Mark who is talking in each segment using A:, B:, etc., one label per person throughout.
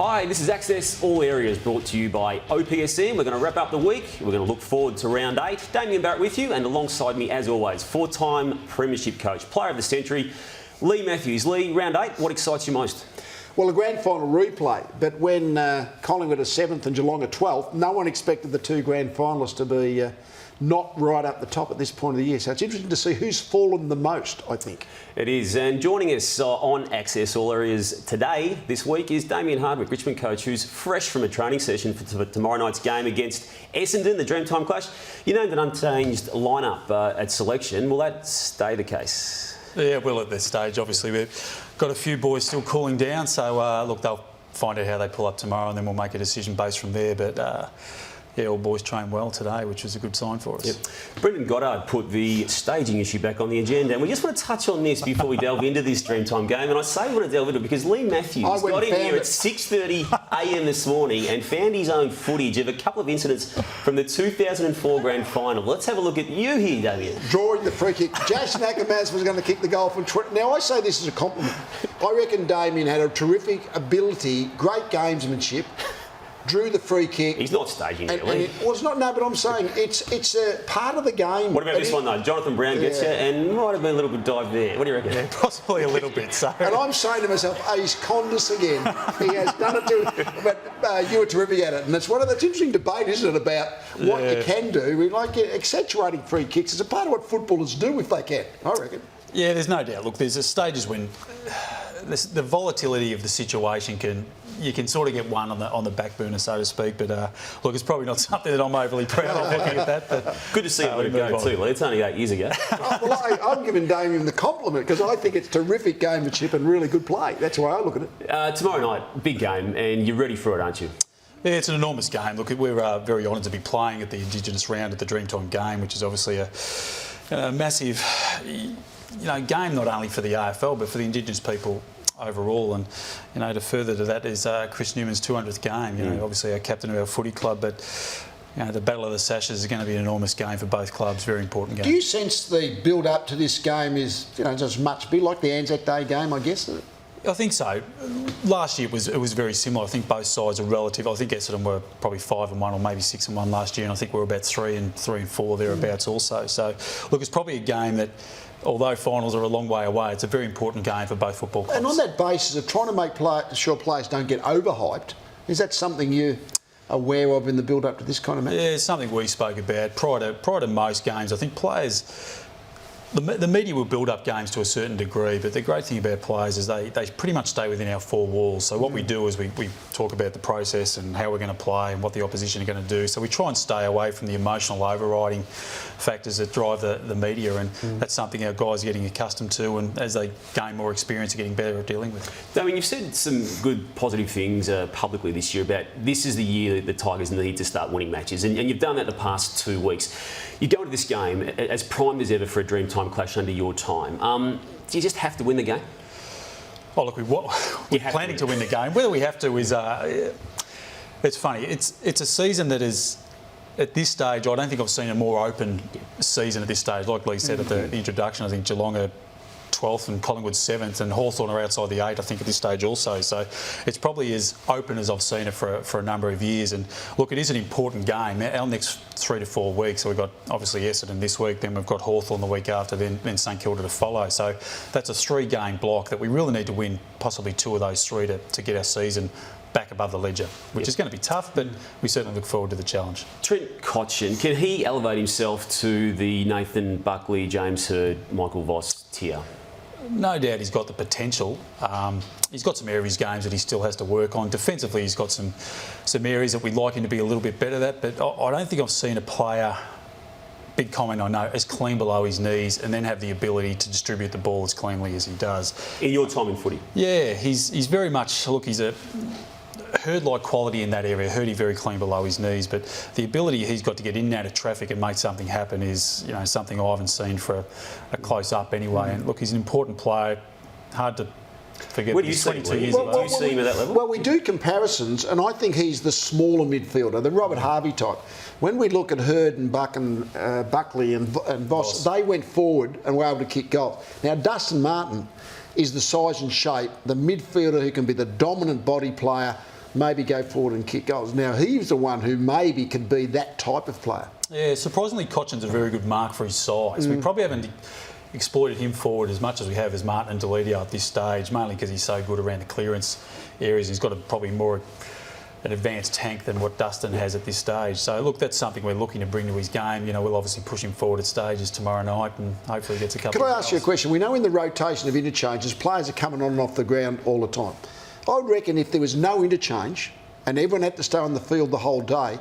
A: Hi, this is Access All Areas, brought to you by OPSM. We're going to wrap up the week. We're going to look forward to round 8. Damien Barrett with you, and alongside me, as always, 4-time Premiership coach, player of the century, Lee Matthews. Lee, round 8, what excites you most?
B: Well, a grand final replay, but when Collingwood are 7th and Geelong are 12th, no one expected the two grand finalists to be not right up the top at this point of the year. So it's interesting to see who's fallen the most, I think.
A: It is, and joining us on Access All Areas today, this week, is Damien Hardwick, Richmond coach, who's fresh from a training session for tomorrow night's game against Essendon, the Dreamtime clash. You named an unchanged lineup at selection. Will that stay the case?
C: Yeah, well, at this stage, obviously, we've got a few boys still cooling down. So, look, they'll find out how they pull up tomorrow and then we'll make a decision based from there. But, yeah, all boys trained well today, which was a good sign for us.
A: Yep. Brendan Goddard put the staging issue back on the agenda, and we just want to touch on this before we delve into this Dreamtime game. And I say we want to delve into it because Lee Matthews got in here at 6:30am this morning and found his own footage of a couple of incidents from the 2004 grand final. Let's have a look at you here, Damien.
B: Drawing the free kick. Jason Akamaz was going to kick the goal from 20. Now, I say this as a compliment. I reckon Damien had a terrific ability, great gamesmanship. Drew the free kick.
A: He's not staging it,
B: well, it's not, no, but I'm saying it's a part of the game.
A: What about this one, though? Jonathan Brown gets you, and might have been a little bit dive there. What do you reckon?
C: Yeah, possibly a little bit, so.
B: And I'm saying to myself, he's conned us again. He has done it to but you were terrific at it. And it's interesting debate, isn't it, about what you can do. We like accentuating free kicks. It's a part of what footballers do if they can, I reckon.
C: Yeah, there's no doubt. Look, there's stages when the volatility of the situation you can sort of get one on the back burner, so to speak. But look, it's probably not something that I'm overly proud of looking at that. But
A: good to see it let it go too, Lee. It's only 8 years ago.
B: I'm giving Damien the compliment because I think it's terrific gamemanship and really good play. That's the way I look at it.
A: Tomorrow night, big game, and you're ready for it, aren't you?
C: Yeah, it's an enormous game. Look, we're very honoured to be playing at the Indigenous round at the Dreamtime game, which is obviously a massive, game not only for the AFL but for the Indigenous people overall. And to further to that is Chris Newman's 200th game. Obviously our captain of our footy club, but the Battle of the Sashes is going to be an enormous game for both clubs. Very important game.
B: Do you sense the build up to this game is just much be like the Anzac Day game, I guess?
C: I think so. Last year it was very similar. I think both sides are relative. I think Essendon were probably 5-1 or maybe 6-1 last year, and I think we were about 3-4 thereabouts also. So look, it's probably a game that, although finals are a long way away, it's a very important game for both football clubs.
B: And on that basis of trying to make sure players don't get overhyped, is that something you're aware of in the build-up to this kind of match?
C: Yeah, it's something we spoke about prior to most games. I think players, the media will build up games to a certain degree, but the great thing about players is they pretty much stay within our four walls. So what we do is we talk about the process and how we're going to play and what the opposition are going to do. So we try and stay away from the emotional overriding factors that drive the media, and that's something our guys are getting accustomed to, and as they gain more experience, are getting better at dealing with.
A: I mean, you've said some good positive things publicly this year about this is the year that the Tigers need to start winning matches, and you've done that the past 2 weeks. You go into this game as primed as ever for a Dreamtime clash under your time. Do you just have to win the game?
C: Oh, look, we're planning to win the game. Whether we have to is... it's funny. It's a season that is... At this stage, I don't think I've seen a more open season at this stage. Like Lee said at the introduction, I think Geelong are 12th and Collingwood 7th, and Hawthorn are outside the 8, I think, at this stage also. So it's probably as open as I've seen it for a number of years. And look, it is an important game. Our next 3 to 4 weeks, so we've got obviously Essendon this week, then we've got Hawthorn the week after, then St Kilda to follow. So that's a 3-game block that we really need to win possibly 2 of those 3 to get our season back above the ledger, which is going to be tough, but we certainly look forward to the challenge.
A: Trent Cotchin, can he elevate himself to the Nathan Buckley, James Hird, Michael Voss tier?
C: No doubt he's got the potential. He's got some areas of his games that he still has to work on. Defensively, he's got some areas that we'd like him to be a little bit better at, but I don't think I've seen a player, big comment I know, as clean below his knees and then have the ability to distribute the ball as cleanly as he does.
A: In your time in footy?
C: Yeah, he's very much, look, he's a Hird-like quality in that area. Hirdy very clean below his knees, but the ability he's got to get in and out of traffic and make something happen is, something I haven't seen for a close-up anyway. And look, he's an important player. Hard to forget.
A: Where do you see him? Do you see him at that level?
B: Well, we do comparisons, and I think he's the smaller midfielder, the Robert Harvey type. When we look at Hird and Buckley and Voss, they went forward and were able to kick goals. Now, Dustin Martin is the size and shape, the midfielder who can be the dominant body player, maybe go forward and kick goals. Now, he's the one who maybe could be that type of player.
C: Yeah, surprisingly, Cochin's a very good mark for his size. We probably haven't exploited him forward as much as we have as Martin and Deledio at this stage, mainly because he's so good around the clearance areas. He's got probably more an advanced tank than what Dustin has at this stage. So, look, that's something we're looking to bring to his game. You know, we'll obviously push him forward at stages tomorrow night and hopefully he gets a couple of goals.
B: Can I ask you a question? We know in the rotation of interchanges, players are coming on and off the ground all the time. I would reckon if there was no interchange and everyone had to stay on the field the whole day,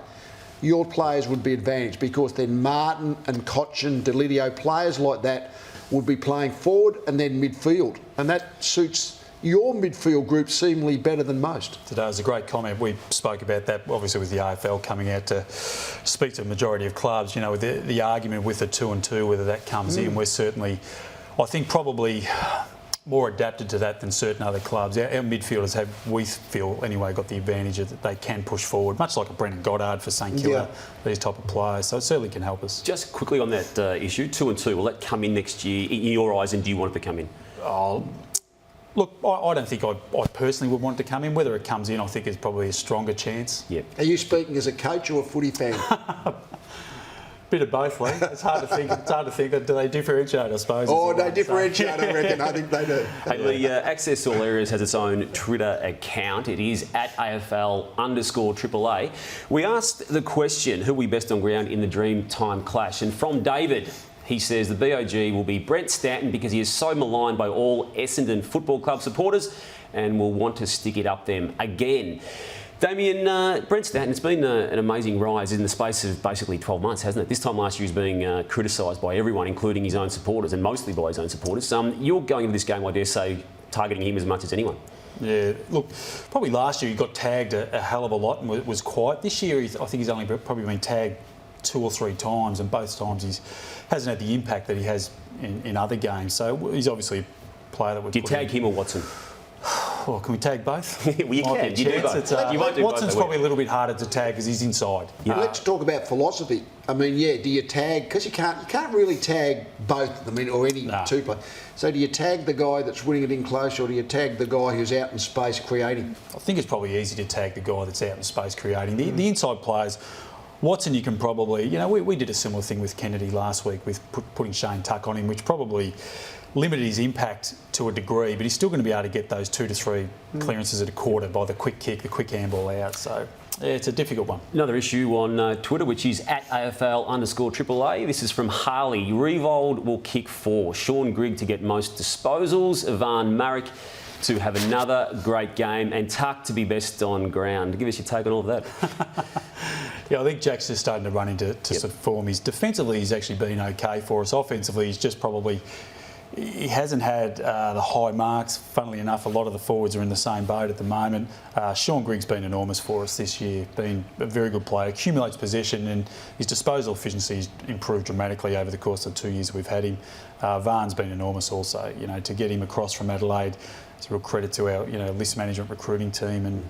B: your players would be advantaged because then Martin and Cochin, Deledio, players like that would be playing forward and then midfield. And that suits your midfield group seemingly better than most.
C: Today was a great comment. We spoke about that, obviously, with the AFL coming out to speak to a majority of clubs. You know, with the argument with the 2 and 2, whether that comes in, we're certainly, I think, probably more adapted to that than certain other clubs. Our midfielders have, we feel anyway, got the advantage that they can push forward, much like a Brendan Goddard for St Kilda, these type of players. So it certainly can help us.
A: Just quickly on that issue, 2 and 2, will that come in next year in your eyes, and do you want it to come in?
C: Look, I don't think I personally would want it to come in. Whether it comes in, I think is probably a stronger chance.
A: Yeah.
B: Are you speaking as a coach or a footy fan?
C: Bit of both, Lee. It's hard to think. Do they differentiate, I suppose?
B: Oh, they differentiate, I reckon. I think they do.
A: Hey, Lee, Access All Areas has its own Twitter account. It is at AFL_AAA. We asked the question, who will be best on ground in the Dreamtime clash? And from David, he says the BOG will be Brent Stanton because he is so maligned by all Essendon Football Club supporters and will want to stick it up them again. Damien, Brent Stanton, it's been an amazing rise in the space of basically 12 months, hasn't it? This time last year he was being criticised by everyone, including his own supporters, and mostly by his own supporters. You're going into this game, I dare say, targeting him as much as anyone.
C: Yeah, look, probably last year he got tagged a hell of a lot and was quiet. This year I think he's only probably been tagged 2 or 3 times, and both times he hasn't had the impact that he has in other games. So he's obviously a player that would.
A: Do you tag him or Watson?
C: Well, can we tag both?
A: Well, you can. You do both. You won't do
C: Watson's
A: both,
C: probably a little bit harder to tag because he's inside.
B: Yeah. Let's talk about philosophy. I mean, do you tag, because you can't really tag both of them or any two players. So do you tag the guy that's winning it in close, or do you tag the guy who's out in space creating?
C: I think it's probably easy to tag the guy that's out in space creating. The inside players, Watson, you can probably, we did a similar thing with Kennedy last week with putting Shane Tuck on him, which probably limited his impact to a degree, but he's still going to be able to get those 2 to 3 clearances at a quarter by the quick kick, the quick handball out. So, yeah, it's a difficult one.
A: Another issue on Twitter, which is at AFL_AAA. This is from Harley. Revold will kick 4. Sean Grigg to get most disposals. Ivan Marek to have another great game, and Tuck to be best on ground. Give us your take on all of that.
C: Yeah, I think Jack's just starting to run into sort of form. Defensively, he's actually been okay for us. Offensively, he's just probably... He hasn't had the high marks. Funnily enough, a lot of the forwards are in the same boat at the moment. Sean Grigg's been enormous for us this year. Been a very good player, accumulates possession, and his disposal efficiency has improved dramatically over the course of the 2 years we've had him. Varn's been enormous also. To get him across from Adelaide, it's a real credit to our list management recruiting team. And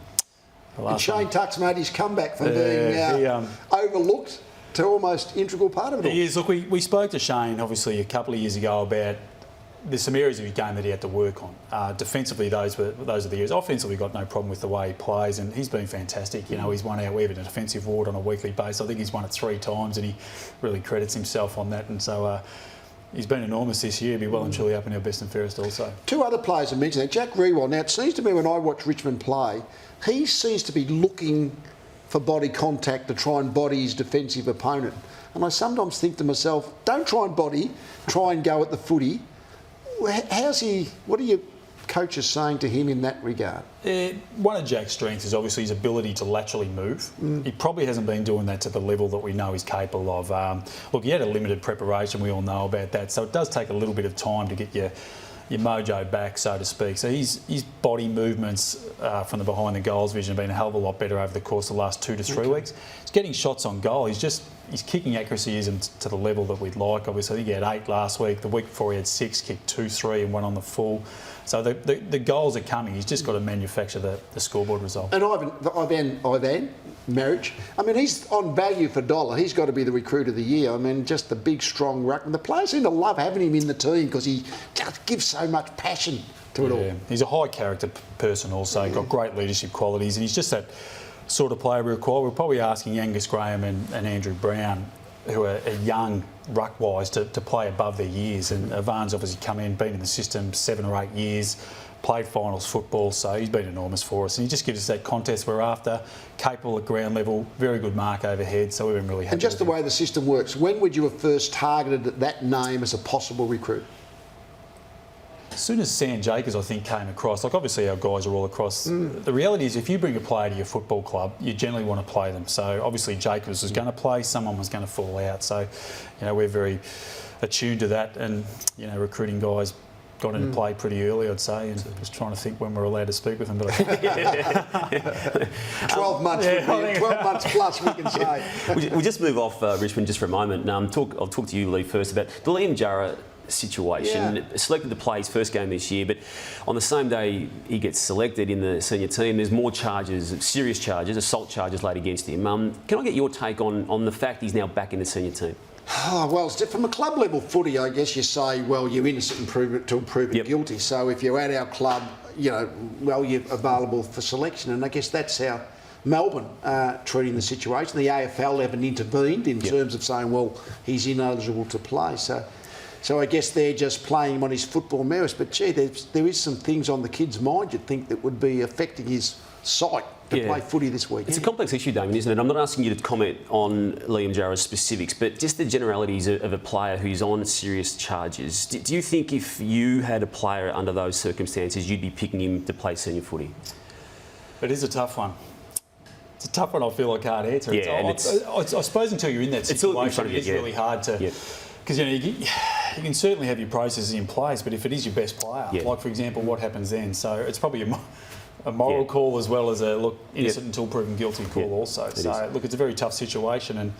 B: Shane Tuck's made his comeback from being overlooked to almost integral part of it all.
C: He is. Look, we spoke to Shane obviously a couple of years ago about there's some areas of his game that he had to work on. Defensively, those are the areas. Offensively, got no problem with the way he plays, and he's been fantastic. He's won we have a defensive award on a weekly basis. I think he's won it 3 times, and he really credits himself on that. And so he's been enormous this year. He'll be well and truly up in our best and fairest also. 2
B: other players I mentioned there. Jack Rewell. Now, it seems to me when I watch Richmond play, he seems to be looking for body contact to try and body his defensive opponent. And I sometimes think to myself, don't try and body, try and go at the footy. How's he? What are your coaches saying to him in that regard?
C: One of Jack's strengths is obviously his ability to laterally move. He probably hasn't been doing that to the level that we know he's capable of. Look, he had a limited preparation, we all know about that, so it does take a little bit of time to get your mojo back, so to speak. So his body movements from the behind the goals vision have been a hell of a lot better over the course of the last 2 to 3 weeks. He's getting shots on goal. His kicking accuracy isn't to the level that we'd like. Obviously, I think he had 8 last week. The week before he had 6, kicked 2, 3 and 1 on the full. So the goals are coming. He's just got to manufacture the scoreboard result.
B: And Ivan Marriage. I mean, he's on value for dollar. He's got to be the recruit of the year. I mean, just the big, strong ruckman. The players seem to love having him in the team because he just gives so much passion to it all.
C: He's a high character person also, got great leadership qualities, and he's just that sort of player we require. We're probably asking Angus Graham and Andrew Brown, who are young ruck-wise, to play above their years. And Ivan's obviously come in, been in the system 7 or 8 years, played finals football, so he's been enormous for us. And he just gives us that contest we're after, capable at ground level, very good mark overhead, so we've been really happy.
B: And just the way the system works, when would you have first targeted that name as a possible recruit?
C: As soon as Sam Jacobs, I think, came across, like obviously our guys are all across, the reality is if you bring a player to your football club, you generally want to play them. So obviously Jacobs was going to play, someone was going to fall out. So, we're very attuned to that, and, recruiting guys got into play pretty early, I'd say, and just trying to think when we're allowed to speak with them. But
B: 12 months, 12 months plus, we can say.
A: We'll just move off Richmond just for a moment. I'll talk to you, Lee, first about the Liam Jarrah situation.
B: Yeah.
A: Selected to play his first game this year, but on the same day he gets selected in the senior team, there's more charges, serious charges, assault charges laid against him. Can I get your take on the fact he's now back in the senior team?
B: Oh, well, from a club level footy, I guess you say, well, you're innocent until proven guilty. So if you're at our club, you're available for selection. And I guess that's how Melbourne treating the situation. The AFL haven't intervened in terms of saying, well, he's ineligible to play. So I guess they're just playing him on his football merits. But, gee, there is some things on the kid's mind you'd think that would be affecting his sight to play footy this week.
A: It's a complex issue, Damien, isn't it? I'm not asking you to comment on Liam Jarrah's specifics, but just the generalities of a player who's on serious charges. Do you think if you had a player under those circumstances, you'd be picking him to play senior footy?
C: It is a tough one. It's a tough one. I feel I can't answer.
A: Yeah,
C: I suppose until you're in that situation, it's really hard to... Because you can certainly have your processes in place, but if it is your best player, like for example, what happens then? So it's probably a moral call as well as a innocent until proven guilty call also. So look, it's a very tough situation, and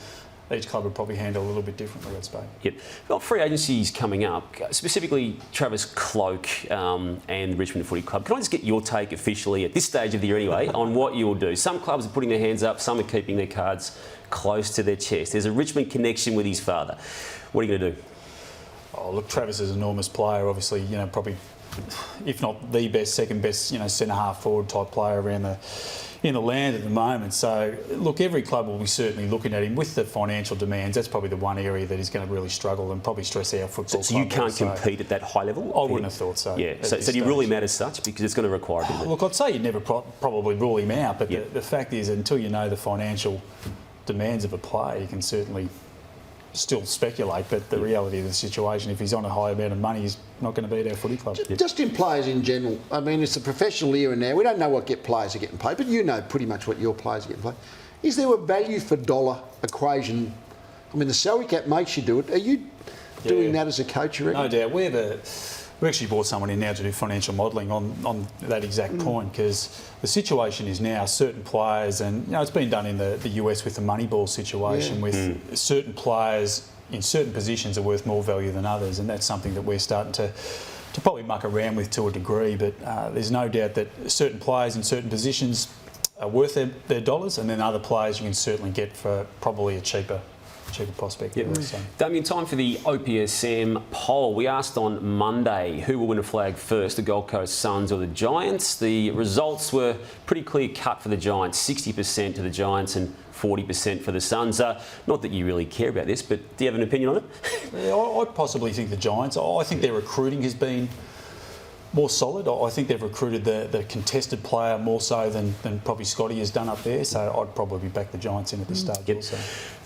C: each club would probably handle a little bit differently, I'd say.
A: Yep. Well, free agency's coming up, specifically Travis Cloak and Richmond Footy Club. Can I just get your take officially at this stage of the year anyway on what you'll do? Some clubs are putting their hands up, some are keeping their cards close to their chest. There's a Richmond connection with his father. What are you going to do?
C: Oh, look, Travis is an enormous player, obviously, probably, if not the best, second best, centre-half forward type player around in the land at the moment. So, look, every club will be certainly looking at him with the financial demands. That's probably the one area that he's going to really struggle and probably stress our football.
A: So you can't compete at that high level?
C: I wouldn't have thought so.
A: Yeah, so do you rule him out as such? Because it's going to require a bit of it.
C: Look, I'd say you'd never probably rule him out, but the fact is, until you know the financial demands of a player, you can certainly still speculate, but the reality of the situation, if he's on a high amount of money, he's not going to be at our footy club.
B: Just in players in general, I mean, it's a professional era now. We don't know what players are getting paid, but you know pretty much what your players are getting paid. Is there a value for dollar equation? I mean, the salary cap makes you do it. Are you doing that as a coach, you reckon?
C: No doubt. We actually brought someone in now to do financial modelling on that exact point, because the situation is now certain players, and it's been done in the US with the Moneyball situation, with certain players in certain positions are worth more value than others, and that's something that we're starting to probably muck around with to a degree. But there's no doubt that certain players in certain positions are worth their dollars, and then other players you can certainly get for probably a cheaper prospect.
A: Damien, time for the OPSM poll. We asked on Monday who will win a flag first, the Gold Coast Suns or the Giants. The results were pretty clear cut for the Giants, 60% to the Giants and 40% for the Suns. Not that you really care about this, but do you have an opinion on it?
C: Yeah, I possibly think the Giants. I think their recruiting has been more solid. I think they've recruited the contested player more so than probably Scotty has done up there. So I'd probably back the Giants in at this stage also.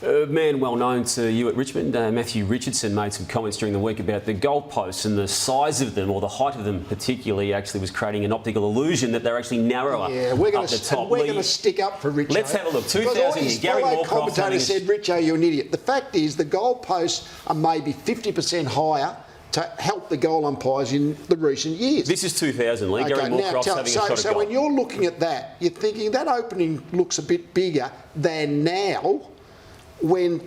A: A man well known to you at Richmond, Matthew Richardson, made some comments during the week about the goalposts, and the size of them, or the height of them particularly, actually was creating an optical illusion that they're actually narrower
B: we're
A: up the top.
B: We're going to stick up for Richo.
A: Let's have a look. 2000 years. Gary Moorcroft.
B: Commentator said, Richo, you're an idiot. The fact is the goalposts are maybe 50% higher to help the goal umpires in the recent years.
A: This is 2000, Lee. Gary Moorcroft's having a shot at goal.
B: So when you're looking at that, you're thinking that opening looks a bit bigger than now when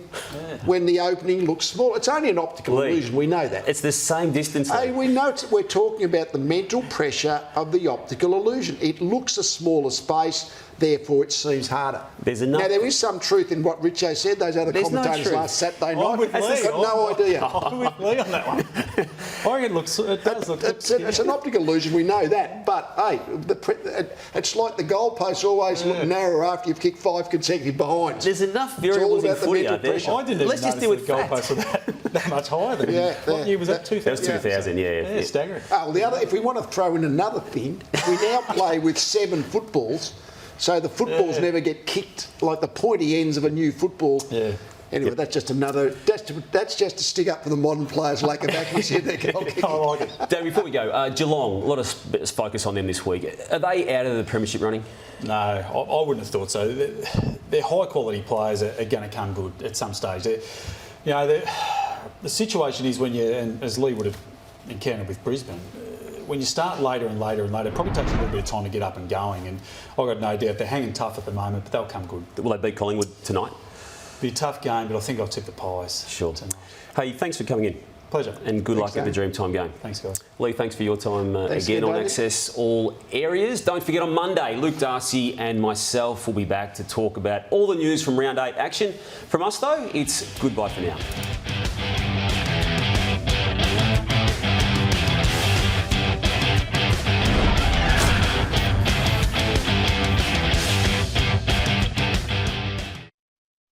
B: the opening looks small. It's only an optical illusion, we know that.
A: It's the same distance.
B: Hey, we know we're talking about the mental pressure of the optical illusion. It looks a smaller space, therefore it seems harder.
A: There's enough.
B: Now, there is some truth in what Richo said, those other
A: There's no
B: commentators
A: truth.
B: last Saturday
C: I'm
B: night.
C: with Lee.
B: I've got no idea.
C: I'm with Lee on that one. I reckon it does look
B: It's an optical illusion, we know that. But, hey, it's like the goalposts always look narrower after you've kicked 5 consecutive behinds.
A: There's enough variables in
B: about the
A: footy
B: mental
A: out there.
B: pressure.
C: I didn't even
A: Let's just
C: notice
A: deal
C: the
A: with facts.
C: goalposts were that much higher than what year was that? 2000?
A: That was 2000, yeah.
C: Staggering.
B: Oh, well, if we want to throw in another thing, we now play with 7 footballs, so the footballs never get kicked like the pointy ends of a new football.
C: Yeah.
B: Anyway, that's just another. That's just to stick up for the modern players' lack of accuracy in their goal kicking.
C: I like it.
A: Dave, before we go, Geelong, a lot of focus on them this week. Are they out of the premiership running?
C: No, I wouldn't have thought so. They're high-quality players are going to come good at some stage. The situation is when you, and as Lee would have encountered with Brisbane, when you start later and later and later, it probably takes a little bit of time to get up and going. And I've got no doubt they're hanging tough at the moment, but they'll come good.
A: Will they beat Collingwood tonight?
C: Be a tough game, but I think I'll tip the Pies.
A: Sure.
C: Tonight.
A: Hey, thanks for coming in.
C: Pleasure.
A: And good luck at the
B: Dave.
A: Dreamtime game.
C: Thanks, guys.
A: Lee, thanks for your time
B: Thanks
A: again
B: again,
A: on
B: David.
A: Access All Areas. Don't forget on Monday, Luke Darcy and myself will be back to talk about all the news from Round 8 action. From us, though, it's goodbye for now.